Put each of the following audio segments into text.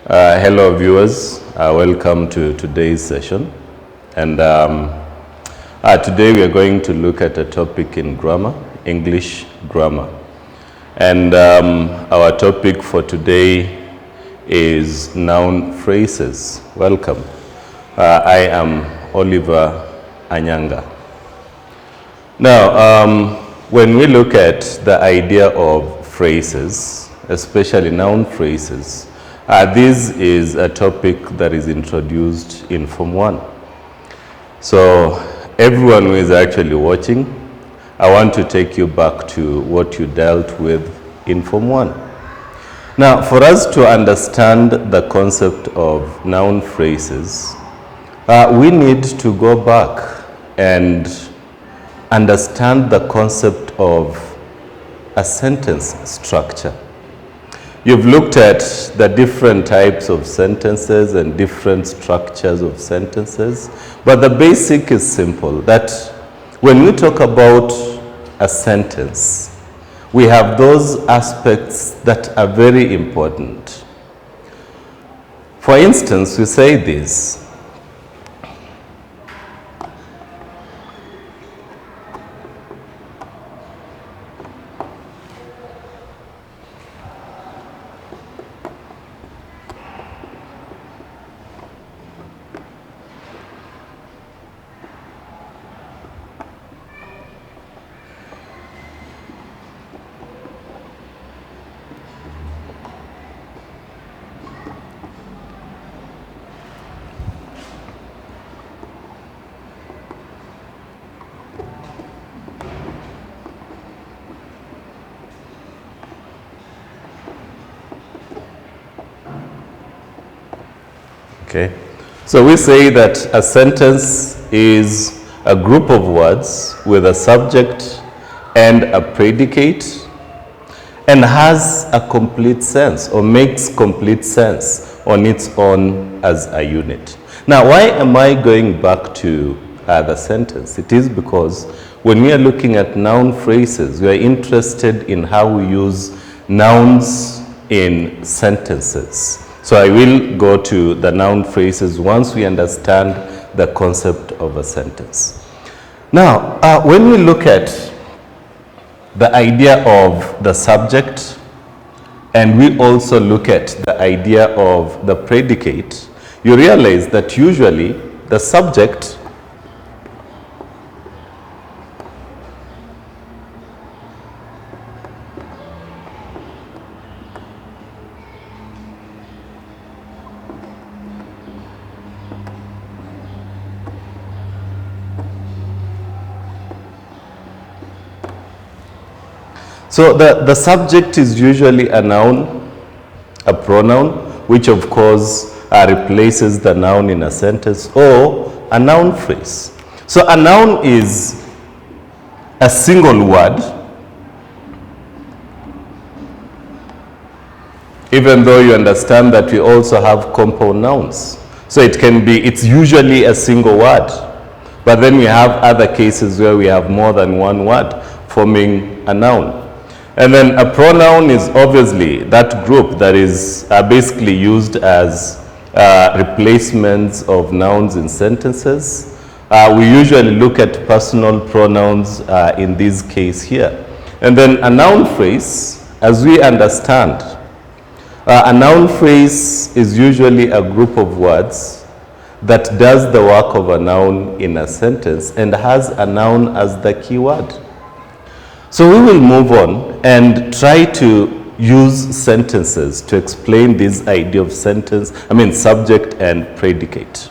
Hello viewers, welcome to today's session. And today we are going to look at a topic in grammar, English grammar. And our topic for today is noun phrases. Welcome. I am Oliver Anyanga. Now, when we look at the idea of phrases, especially noun phrases, this is a topic that is introduced in Form 1. So everyone who is actually watching, I want to take you back to what you dealt with in Form 1. Now, for us to understand the concept of noun phrases, we need to go back and understand the concept of a sentence structure. You've looked at the different types of sentences and different structures of sentences, but the basic is simple, that when we talk about a sentence, we have those aspects that are very important. For instance, we say this: okay. So we say that a sentence is a group of words with a subject and a predicate and has a complete sense or makes complete sense on its own as a unit. Now, why am I going back to the sentence? It is because when we are looking at noun phrases, we are interested in how we use nouns in sentences. So I will go to the noun phrases once we understand the concept of a sentence. Now, when we look at the idea of the subject, and we also look at the idea of the predicate, you realize that usually the subject So the subject is usually a noun, a pronoun, which of course replaces the noun in a sentence, or a noun phrase. So a noun is a single word, even though you understand that we also have compound nouns. So it's usually a single word, but then we have other cases where we have more than one word forming a noun. And then a pronoun is obviously that group that is basically used as replacements of nouns in sentences. We usually look at personal pronouns in this case here. And then a noun phrase, as we understand, a noun phrase is usually a group of words that does the work of a noun in a sentence and has a noun as the key word. So we will move on and try to use sentences to explain this idea of subject and predicate.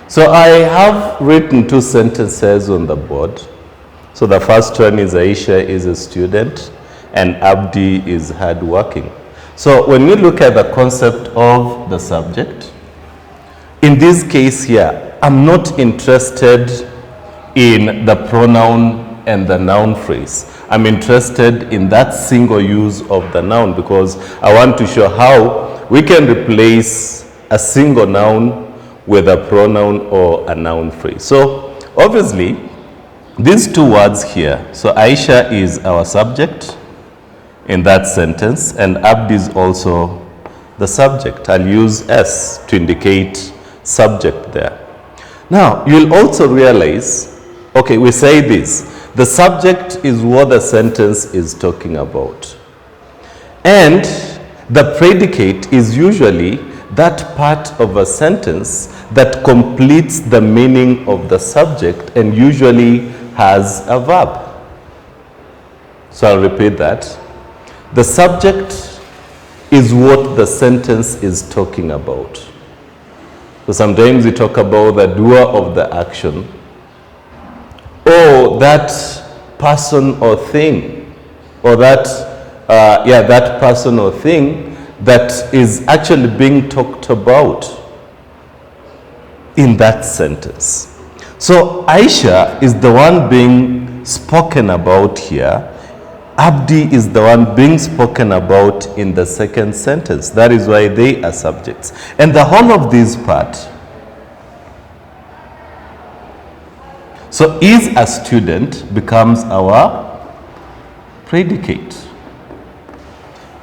So I have written two sentences on the board. So the first one is Aisha is a student and Abdi is hardworking. So when we look at the concept of the subject, in this case here, I'm not interested in the pronoun and the noun phrase. I'm interested in that single use of the noun because I want to show how we can replace a single noun with a pronoun or a noun phrase. So obviously, these two words here, so Aisha is our subject in that sentence, and Abdi is also the subject. I'll use S to indicate subject there. Now, you'll also realize, okay, we say this, the subject is what the sentence is talking about. And the predicate is usually that part of a sentence that completes the meaning of the subject and usually has a verb. So I'll repeat that. The subject is what the sentence is talking about. So sometimes we talk about the doer of the action, or that person or thing, or that person or thing that is actually being talked about in that sentence. So Aisha is the one being spoken about here. Abdi is the one being spoken about in the second sentence. That is why they are subjects. And the whole of this part, so is a student becomes our predicate.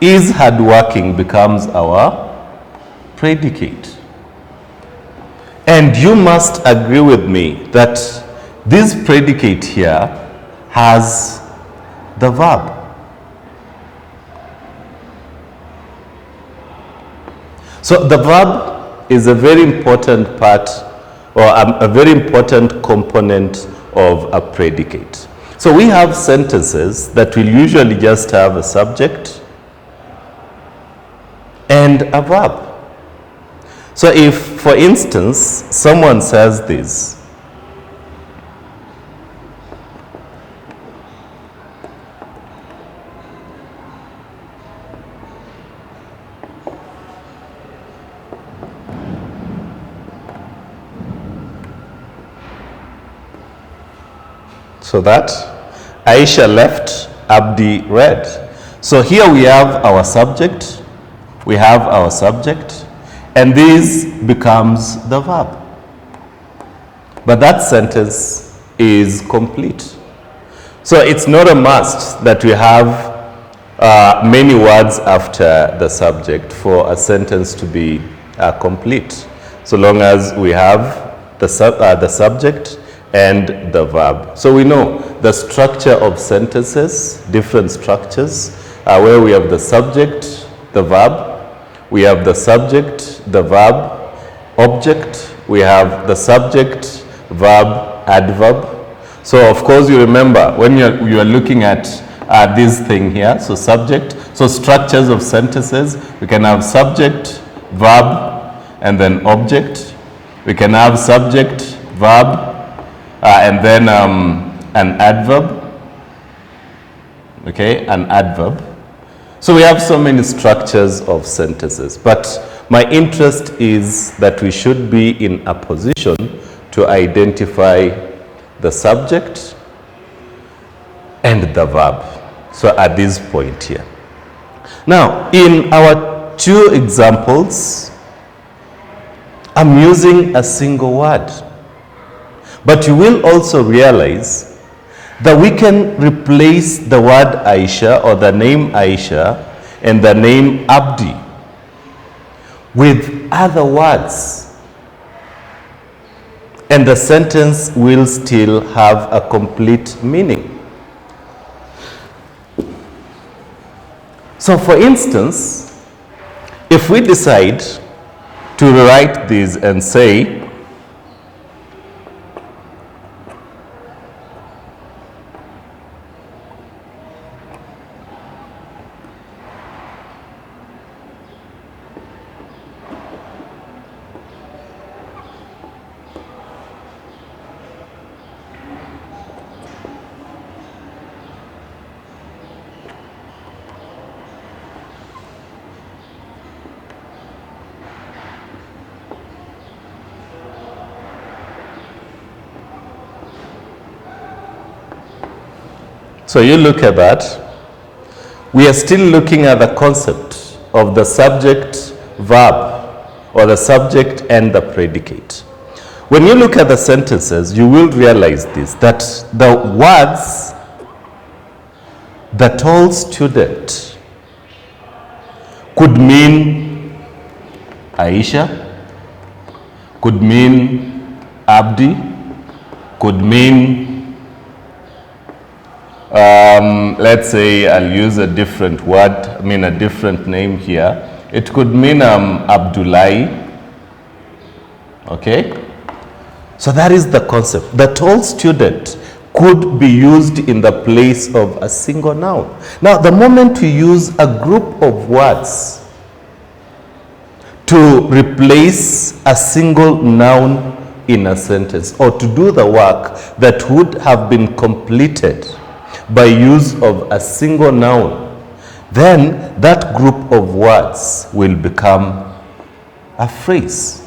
Is hardworking becomes our predicate. And you must agree with me that this predicate here has the verb. So the verb is a very important part, or a very important component of a predicate. So we have sentences that will usually just have a subject and a verb. So if, for instance, someone says this, so that Aisha left, Abdi read. So here we have our subject, and this becomes the verb. But that sentence is complete. So it's not a must that we have many words after the subject for a sentence to be complete, so long as we have the subject and the verb. So we know the structure of sentences, different structures, where we have the subject, the verb, we have the subject, the verb, object, we have the subject, verb, adverb. So of course you remember when you are looking at this thing here, so subject, so structures of sentences, we can have subject, verb, and then object. We can have subject, verb, and then an adverb, okay, an adverb. So we have so many structures of sentences, but my interest is that we should be in a position to identify the subject and the verb. So at this point here. Now, in our two examples, I'm using a single word. But you will also realize that we can replace the word Aisha or the name Aisha and the name Abdi with other words, and the sentence will still have a complete meaning. So for instance, if we decide to rewrite this and say, So you look at that. We are still looking at the concept of the subject verb, or the subject and the predicate. When you look at the sentences, you will realize this, that the words "the tall student" could mean Aisha, could mean Abdi, could mean, let's say I'll use a different word, a different name here. It could mean Abdullahi, okay? So that is the concept. The tall student could be used in the place of a single noun. Now, the moment we use a group of words to replace a single noun in a sentence, or to do the work that would have been completed by use of a single noun, then that group of words will become a phrase.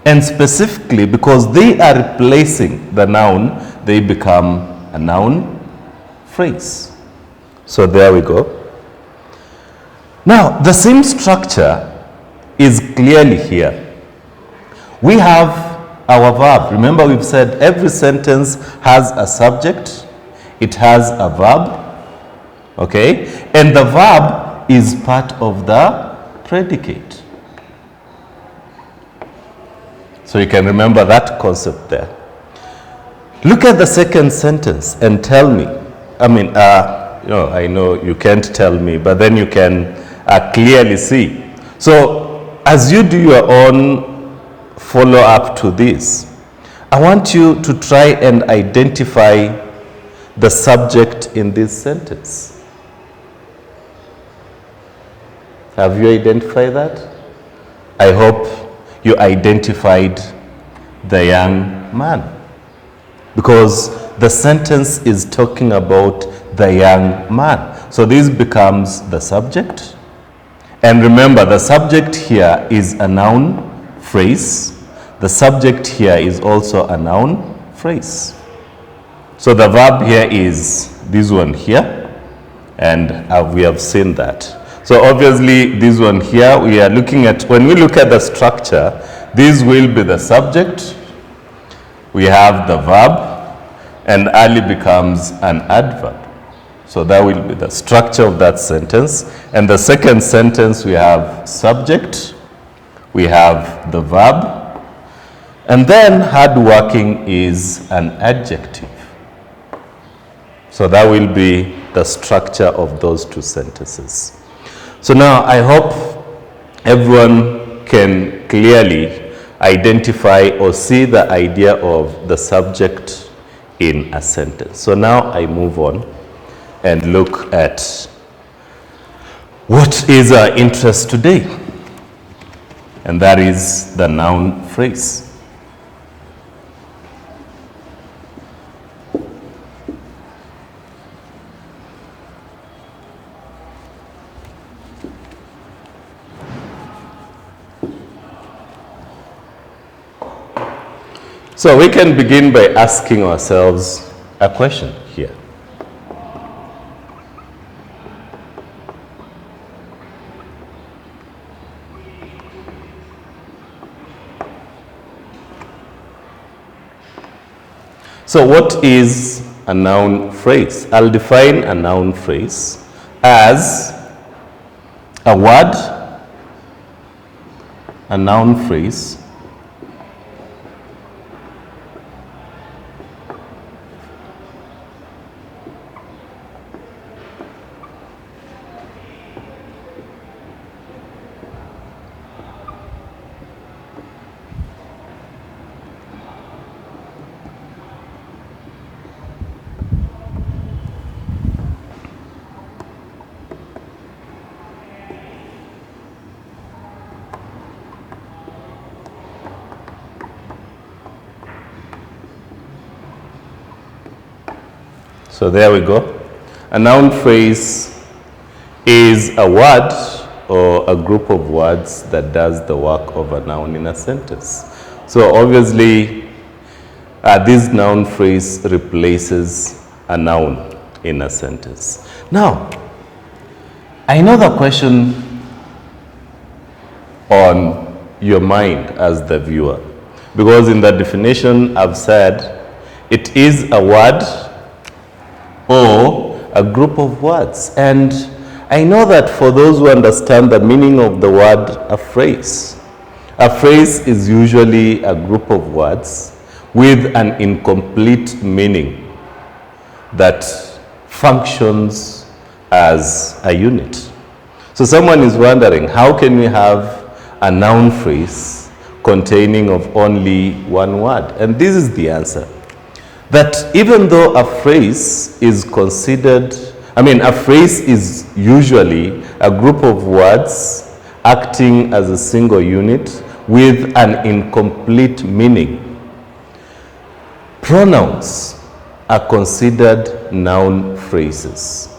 And specifically, because they are replacing the noun, they become a noun phrase. So there we go. Now, the same structure is clearly here. We have our verb. Remember, we've said every sentence has a subject, it has a verb, okay? And the verb is part of the predicate. So you can remember that concept there. Look at the second sentence and tell me. I know you can't tell me, but then you can clearly see. So as you do your own follow-up to this, I want you to try and identify the subject in this sentence. Have you identified that? I hope you identified the young man, because the sentence is talking about the young man. So this becomes the subject. And remember, the subject here is a noun phrase. The subject here is also a noun phrase. So the verb here is this one here, and we have seen that. So obviously this one here, we are looking at, when we look at the structure, this will be the subject, we have the verb, and Ali becomes an adverb. So that will be the structure of that sentence. And the second sentence, we have subject, we have the verb, and then hardworking is an adjective. So that will be the structure of those two sentences. So now I hope everyone can clearly identify or see the idea of the subject in a sentence. So now I move on and look at what is our interest today, and that is the noun phrase. So we can begin by asking ourselves a question here. So what is a noun phrase? I'll define a noun phrase as a word, a noun phrase, so there we go. A noun phrase is a word or a group of words that does the work of a noun in a sentence. So obviously, this noun phrase replaces a noun in a sentence. Now, I know the question on your mind as the viewer, because in the definition I've said it is a word or a group of words. And I know that for those who understand the meaning of the word a phrase is usually a group of words with an incomplete meaning that functions as a unit. So someone is wondering, how can we have a noun phrase containing of only one word? And this is the answer. That even though a phrase is considered, a phrase is usually a group of words acting as a single unit with an incomplete meaning, pronouns are considered noun phrases.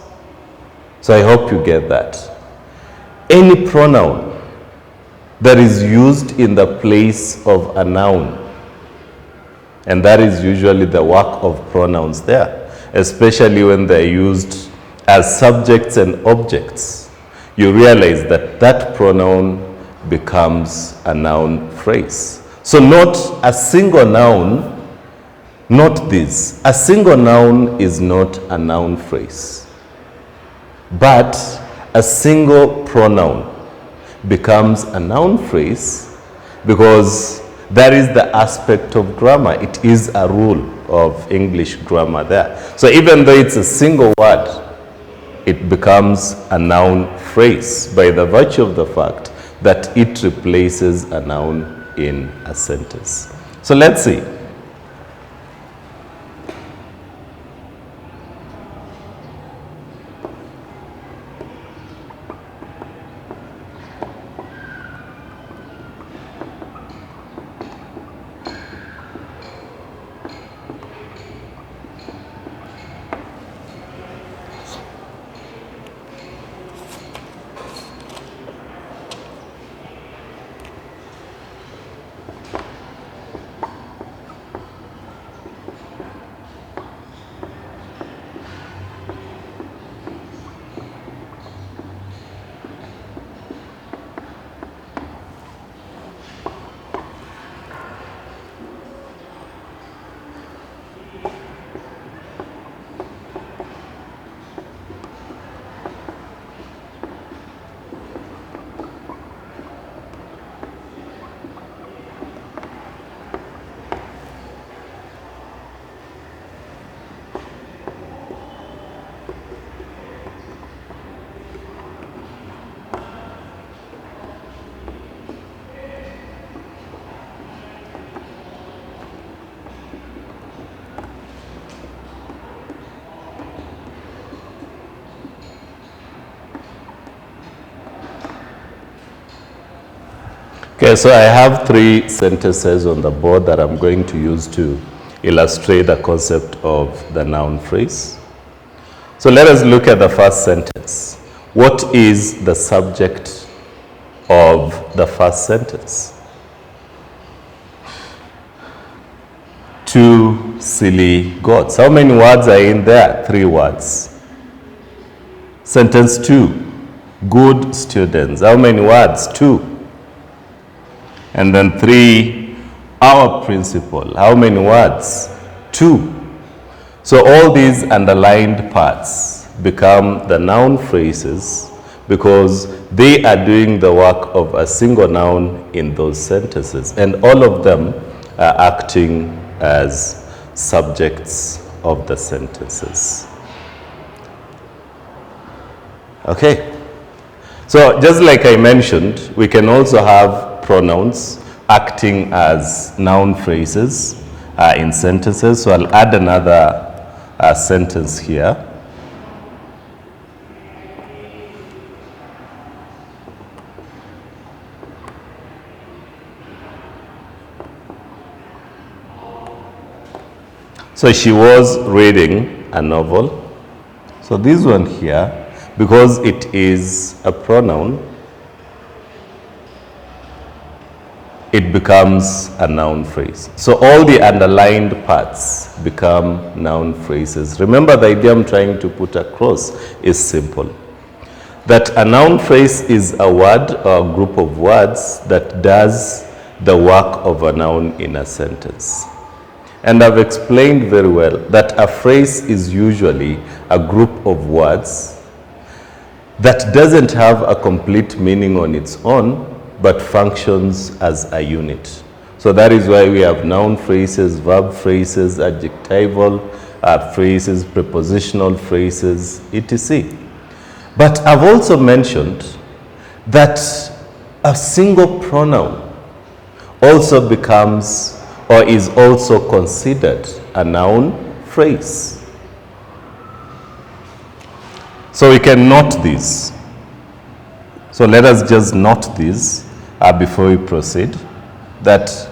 So I hope you get that. Any pronoun that is used in the place of a noun, and that is usually the work of pronouns there, especially when they're used as subjects and objects, you realize that that pronoun becomes a noun phrase. So not a single noun, not this. A single noun is not a noun phrase, but a single pronoun becomes a noun phrase because that is the aspect of grammar. It is a rule of English grammar there. So even though it's a single word, it becomes a noun phrase by the virtue of the fact that it replaces a noun in a sentence. So let's see. Okay, so I have 3 sentences on the board that I'm going to use to illustrate the concept of the noun phrase. So let us look at the first sentence. What is the subject of the first sentence? 2 silly goats. How many words are in there? 3 words. Sentence 2, good students. How many words? 2. And then 3, our principal. How many words? 2. So all these underlined parts become the noun phrases because they are doing the work of a single noun in those sentences. And all of them are acting as subjects of the sentences. Okay. So just like I mentioned, we can also have pronouns acting as noun phrases in sentences. So I'll add another sentence here. So she was reading a novel. So this one here, because it is a pronoun, it becomes a noun phrase. So all the underlined parts become noun phrases. Remember, the idea I'm trying to put across is simple. That a noun phrase is a word or a group of words that does the work of a noun in a sentence. And I've explained very well that a phrase is usually a group of words that doesn't have a complete meaning on its own, but functions as a unit. So that is why we have noun phrases, verb phrases, adjectival phrases, prepositional phrases, etc. But I've also mentioned that a single pronoun also becomes or is also considered a noun phrase. So we can note this. So let us just note this before we proceed, that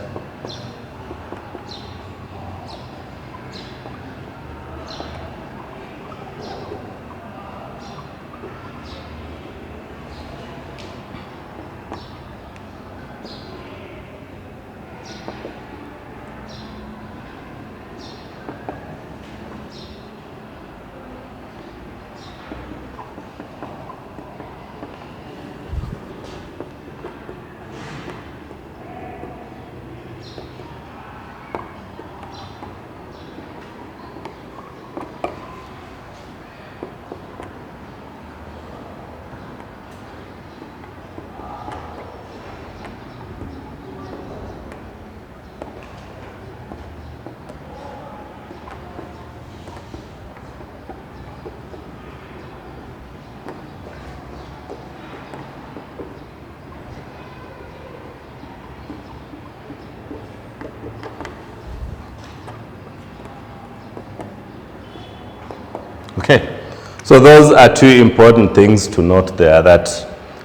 okay. So those are two important things to note there, that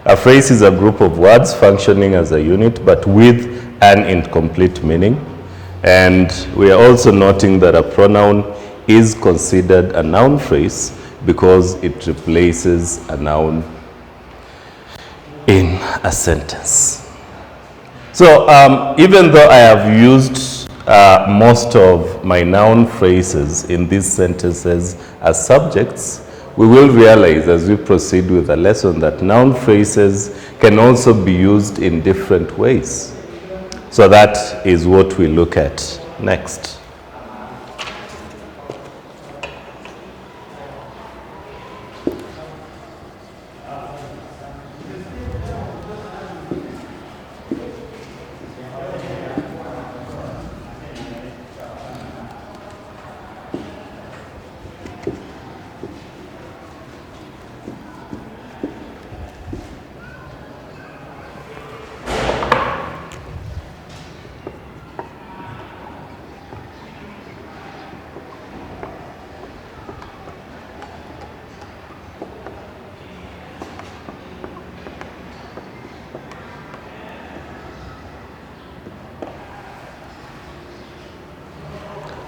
a phrase is a group of words functioning as a unit but with an incomplete meaning. And we are also noting that a pronoun is considered a noun phrase because it replaces a noun in a sentence. So even though I have used most of my noun phrases in these sentences as subjects, we will realize as we proceed with the lesson that noun phrases can also be used in different ways. So that is what we look at next.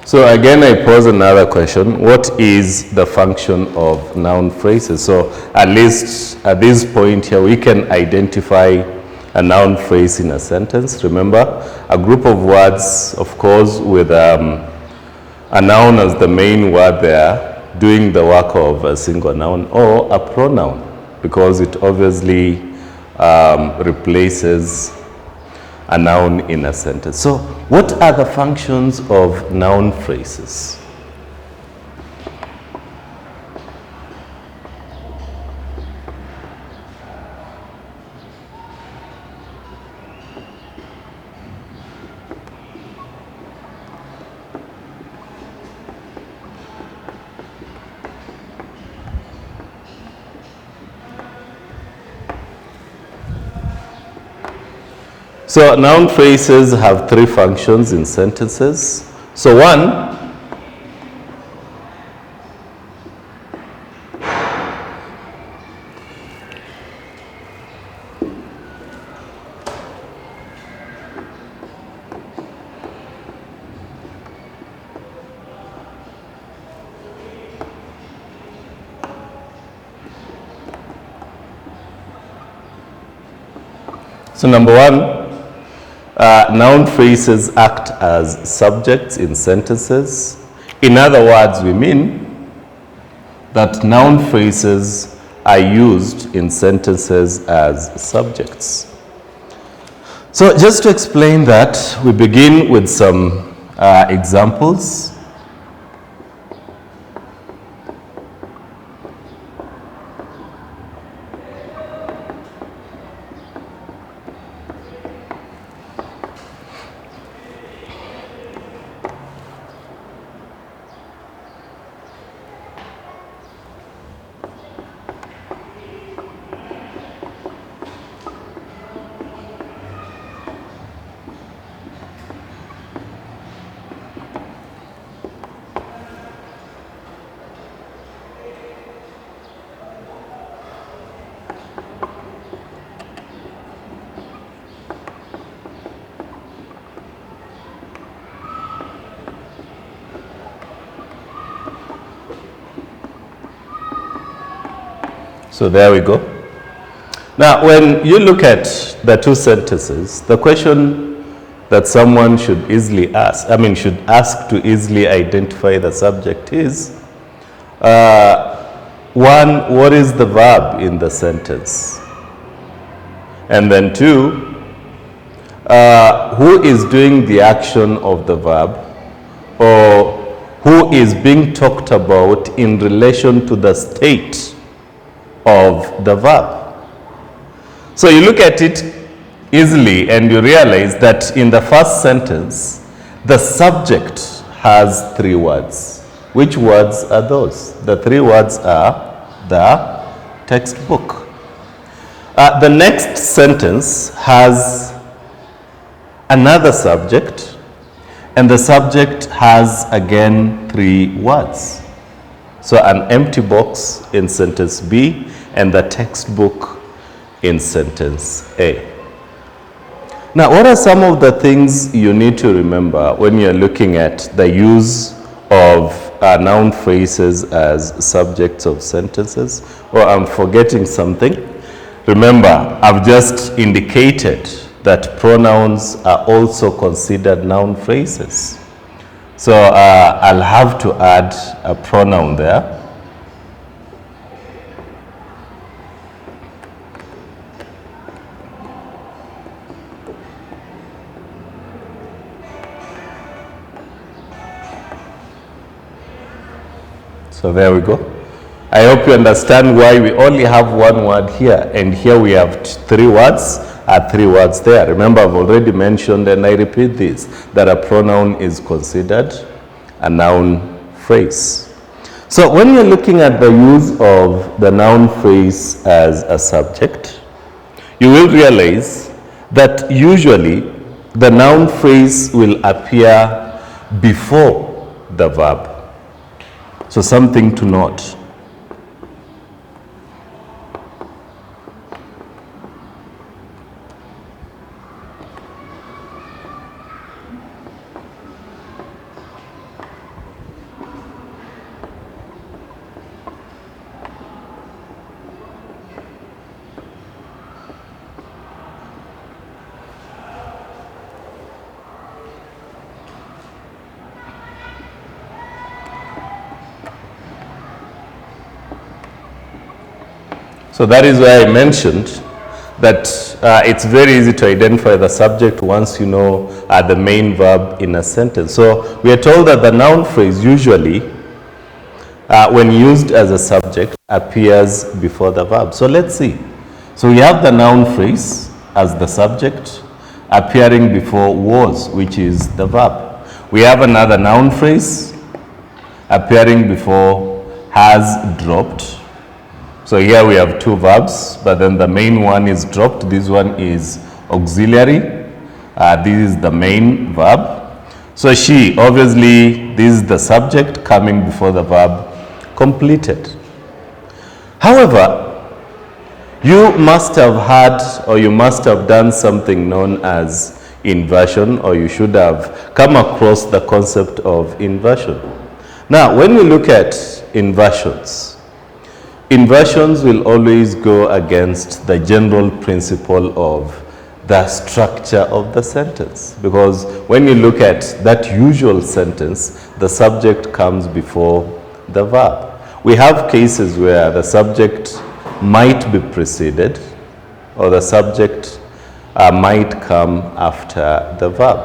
So again, I pose another question. What is the function of noun phrases? So at least at this point here, we can identify a noun phrase in a sentence. Remember, a group of words, of course, with a noun as the main word there, doing the work of a single noun, or a pronoun, because it obviously replaces a noun in a sentence. So what are the functions of noun phrases? So noun phrases have three functions in sentences. So one, so number one, Noun phrases act as subjects in sentences. In other words, we mean that noun phrases are used in sentences as subjects. So just to explain that, we begin with some examples. So there we go. Now, when you look at the two sentences, the question that someone should easily ask, should ask to easily identify the subject is, one, what is the verb in the sentence? And then two, who is doing the action of the verb, or who is being talked about in relation to the state of the verb. So you look at it easily and you realize that in the first sentence, the subject has three words. Which words are those? The three words are the textbook. The next sentence has another subject, and the subject has again three words. So an empty box in sentence B and the textbook in sentence A. Now, what are some of the things you need to remember when you're looking at the use of noun phrases as subjects of sentences? Or I'm forgetting something. Remember, I've just indicated that pronouns are also considered noun phrases. So I'll have to add a pronoun there. So there we go. I hope you understand why we only have one word here, and here we have three words. Three words there. Remember, I've already mentioned, and I repeat this, that a pronoun is considered a noun phrase. So when you're looking at the use of the noun phrase as a subject, you will realize that usually the noun phrase will appear before the verb. So something to note. So that is why I mentioned that it's very easy to identify the subject once you know the main verb in a sentence. So we are told that the noun phrase usually, when used as a subject, appears before the verb. So let's see. So we have the noun phrase as the subject appearing before was, which is the verb. We have another noun phrase appearing before has dropped. So here we have two verbs, but then the main one is dropped. This one is auxiliary. This is the main verb. So she, obviously, this is the subject coming before the verb completed. However, you must have had, or you must have done something known as inversion, or you should have come across the concept of inversion. Now, when we look at inversions, inversions will always go against the general principle of the structure of the sentence. Because when you look at that usual sentence, the subject comes before the verb. We have cases where the subject might be preceded or the subject might come after the verb.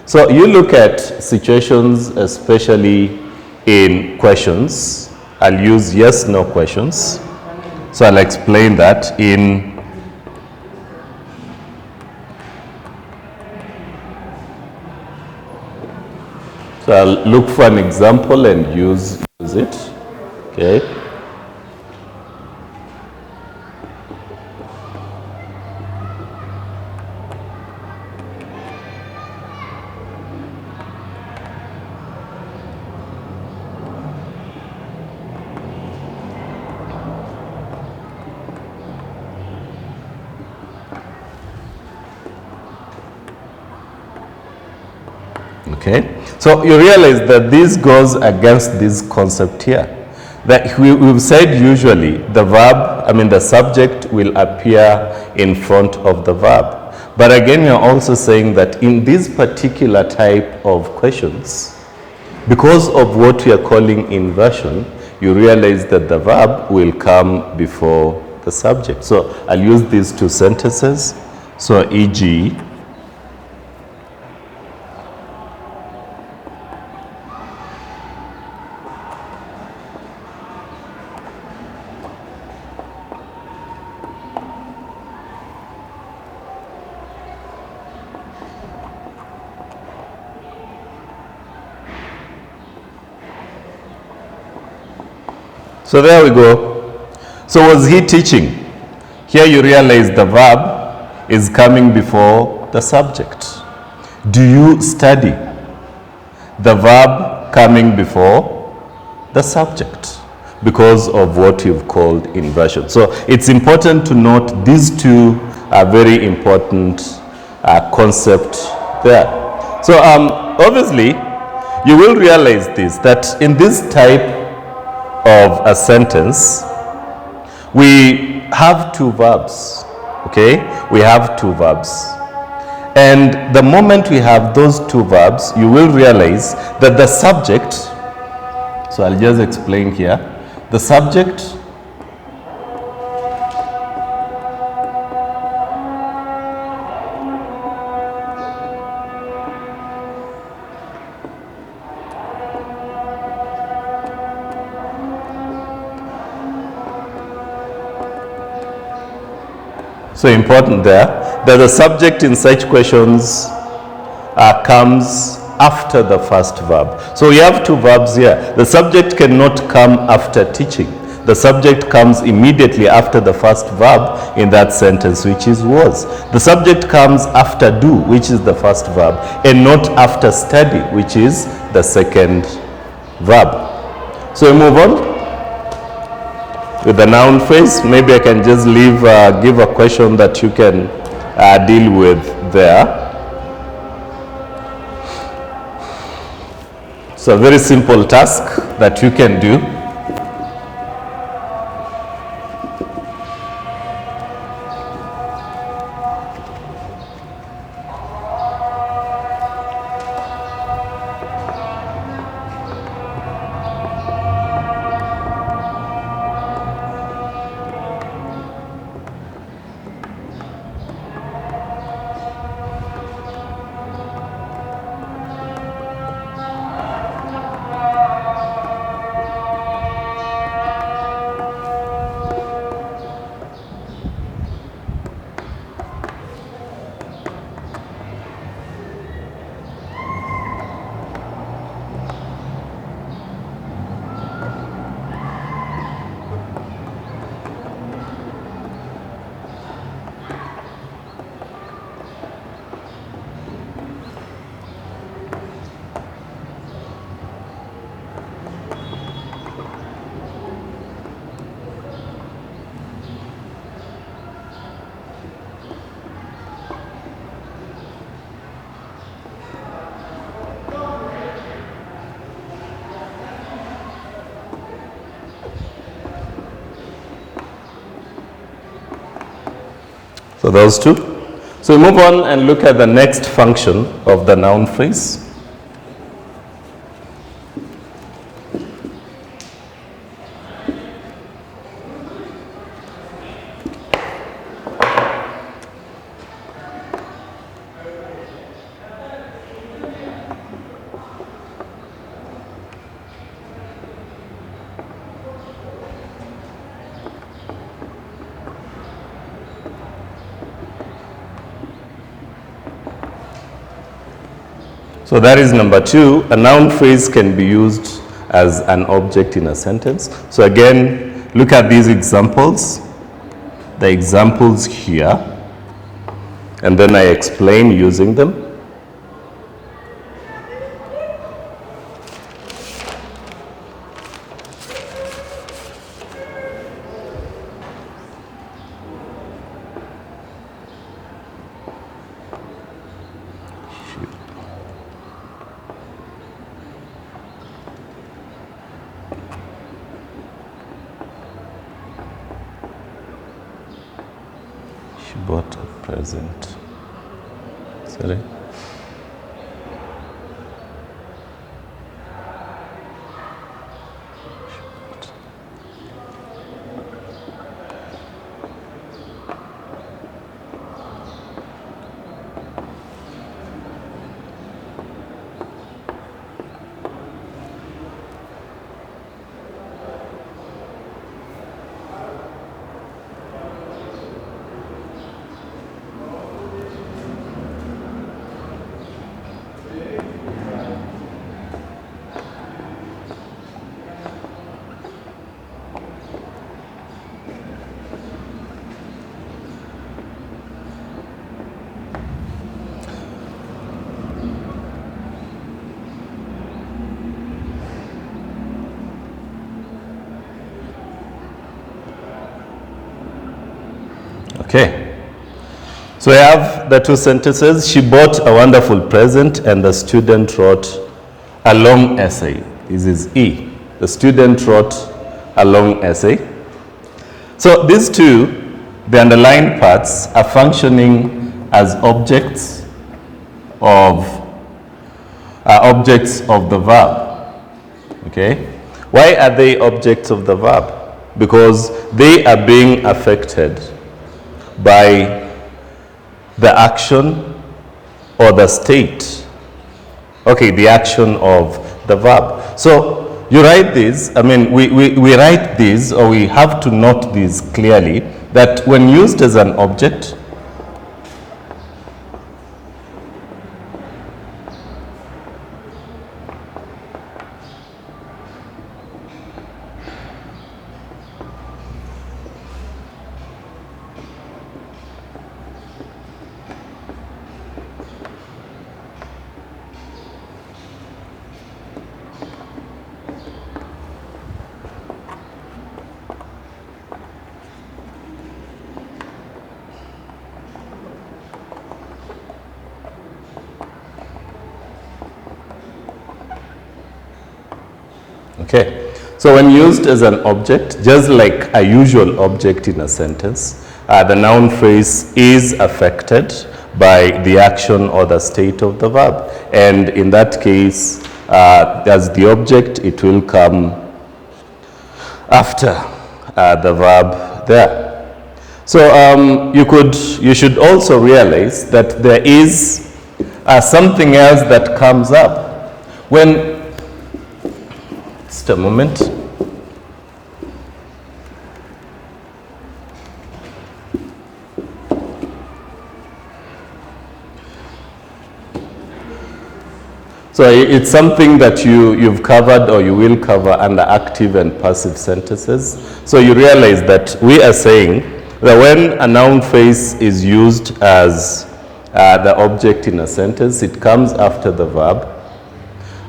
So you look at situations, especially in questions. I'll use yes, no questions. So I'll explain that in so I'll look for an example and use it. Okay. Okay, so you realize that this goes against this concept here. That we've said usually the verb, the subject will appear in front of the verb. But again, you're also saying that in this particular type of questions, because of what we are calling inversion, you realize that the verb will come before the subject. So I'll use these two sentences. So e.g., so there we go. So was he teaching? Here you realize the verb is coming before the subject. Do you study? The verb coming before the subject because of what you've called inversion. So it's important to note these two are very important concept there. So obviously you will realize this, that in this type of a sentence, we have two verbs, okay? We have two verbs. And the moment we have those two verbs, you will realize that the subject, so I'll just explain here, the subject so important there, that the subject in such questions comes after the first verb. So we have two verbs here. The subject cannot come after teaching. The subject comes immediately after the first verb in that sentence, which is was. The subject comes after do, which is the first verb, and not after study, which is the second verb. So we move on with the noun phrase. Maybe I can just give a question that you can deal with there. So a very simple task that you can do. So those two. So we move on and look at the next function of the noun phrase. So that is number 2. A noun phrase can be used as an object in a sentence. So again, look at these examples, the examples here, and then I explain using them. She bought a present. Sorry. Okay, so I have the two sentences. She bought a wonderful present and the student wrote a long essay. This is E. The student wrote a long essay. So these two, the underlined parts, are functioning as objects of the verb. Okay, why are they objects of the verb? Because they are being affected by the action or the state, okay, the action of the verb. So you write this, I mean, we write this, or we have to note this clearly, that when used as an object, okay, so when used as an object, just like a usual object in a sentence, the noun phrase is affected by the action or the state of the verb. And in that case, as the object, it will come after the verb there. So you should also realize that there is something else that comes up when. Just a moment. So it's something that you've covered or you will cover under active and passive sentences. So you realize that we are saying that when a noun phrase is used as the object in a sentence, it comes after the verb.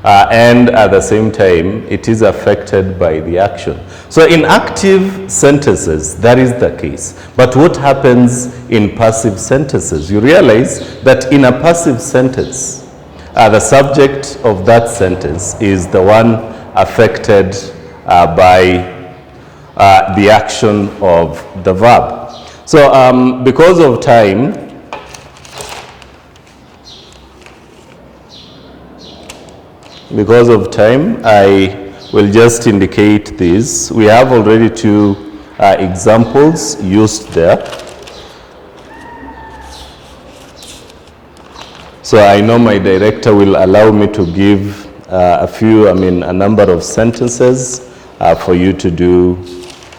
And at the same time, it is affected by the action. So in active sentences, that is the case. But what happens in passive sentences? You realize that in a passive sentence, the subject of that sentence is the one affected by the action of the verb. So because of time, because of time, I will just indicate this. We have already two examples used there. So I know my director will allow me to give a number of sentences for you to do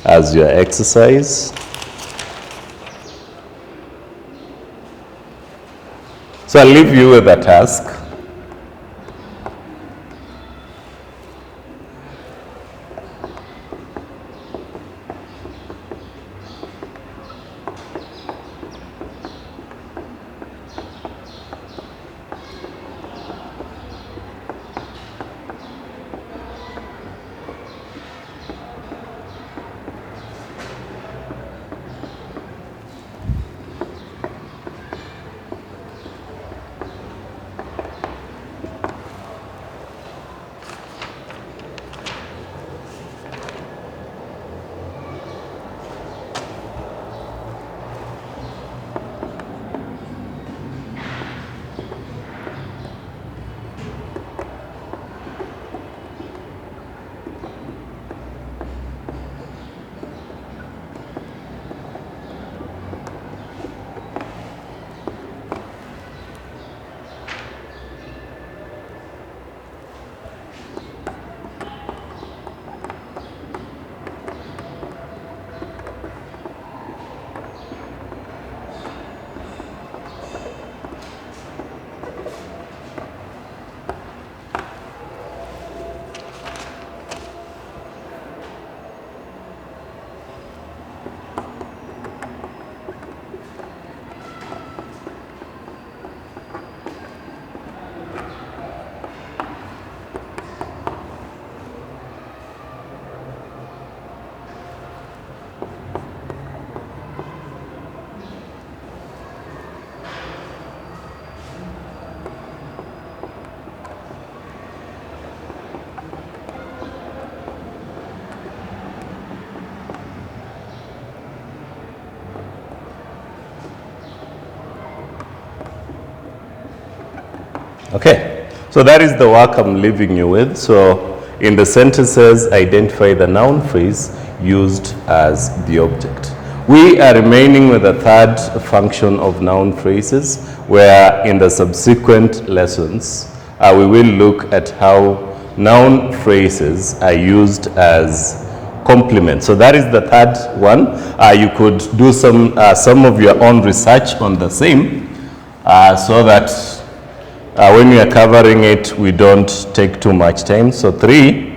as your exercise. So I'll leave you with a task. Okay, so that is the work I'm leaving you with. So in the sentences, identify the noun phrase used as the object. We are remaining with the third function of noun phrases, where in the subsequent lessons, we will look at how noun phrases are used as complements. So that is the third one. You could do some of your own research on the same, so that when we are covering it, we don't take too much time. So 3.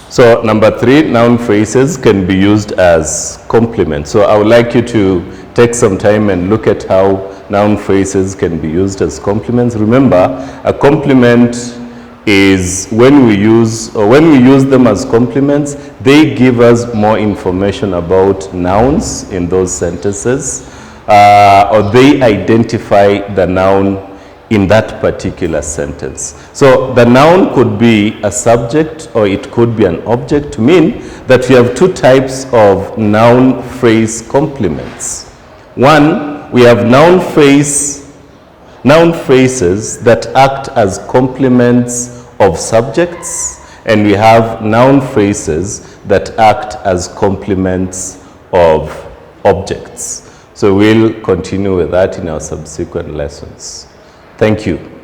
So number 3, noun phrases can be used as complements. So I would like you to take some time and look at how noun phrases can be used as complements. Remember, a complement is when we use them as complements, they give us more information about nouns in those sentences, or they identify the noun in that particular sentence. So the noun could be a subject or it could be an object, to mean that we have two types of noun phrase complements. One, we have noun phrases that act as complements of subjects, and we have noun phrases that act as complements of objects. So we'll continue with that in our subsequent lessons. Thank you.